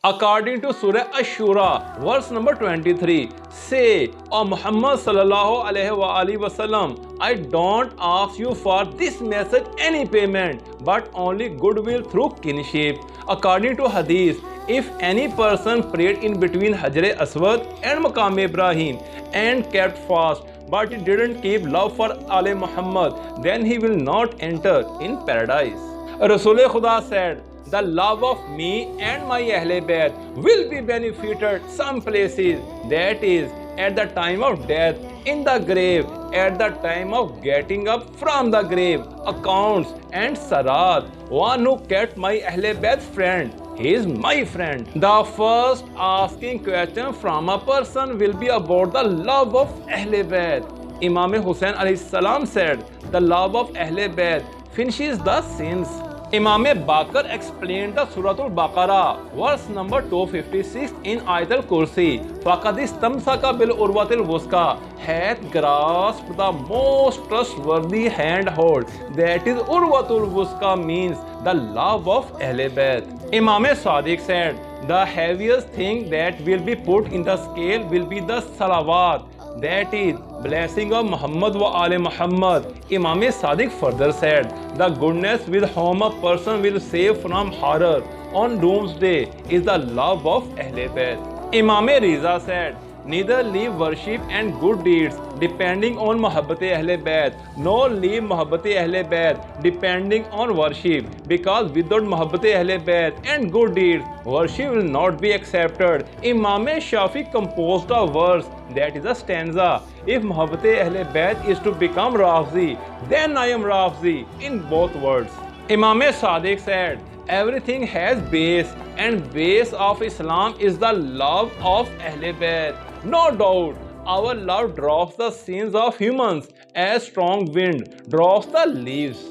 According to Surah Ash-Shura, verse number 23, say, O Muhammad sallallahu alaihi wasallam, I don't ask you for this message any payment, but only goodwill through kinship. According to Hadees, if any person prayed in between Hajar Aswad and Maqam Ibrahim and kept fast, but he didn't keep love for Ahle Muhammad, then he will not enter in paradise. Rasul Khuda said, the love of me and my ahlebait will be benefited some places, that is, at the time of death, in the grave, at the time of getting up from the grave, accounts and sarat. One who kept my ahlebait friend, he is my friend. The first asking question from a person will be about the love of ahlebait. Imam Hussain alayhi salam said, the love of ahlebait finishes the sins. Imam Baqir explained the Surah Al-Baqarah, verse number 256 in Ayat al-Kursi. فَقَدْ اسْتَمْسَكَ بِالْعُرْوَةِ الْوُثْقَى, hath grasped the most trustworthy handhold. That is, Urwatul Wuthqa means the love of ahlebait. Imam Sadiq said, the heaviest thing that will be put in the scale will be the salawat, that is, blessing of Muhammad wa ahle Muhammad. Imam Sadiq further said, the goodness with whom a person will save from horror on doomsday is the love of ahlebait. Imam Riza said, neither leave worship and good deeds depending on muhabbat ahlebait, nor leave muhabbat ahlebait depending on worship, because without muhabbat ahlebait and good deeds, worship will not be accepted. Imam Shafi composed a verse, that is a stanza. If muhabbat ahlebait is to become Rafzi, then I am Rafzi in both words. Imam Sadiq said, everything has base, and base of Islam is the love of ahlebait. No doubt, our love drops the sins of humans as strong wind drops the leaves.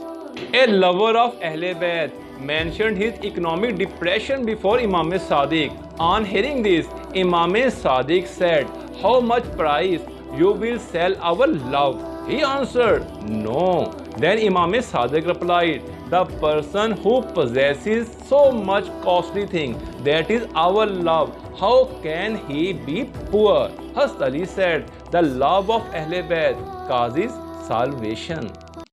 A lover of ahlebait mentioned his economic depression before Imam Sadiq. On hearing this, Imam Sadiq said, how much price you will sell our love? He answered, no. Then Imam Sadiq replied, the person who possesses so much costly thing, that is our love, how can he be poor? Hazrat Ali said, the love of ahlebait causes salvation.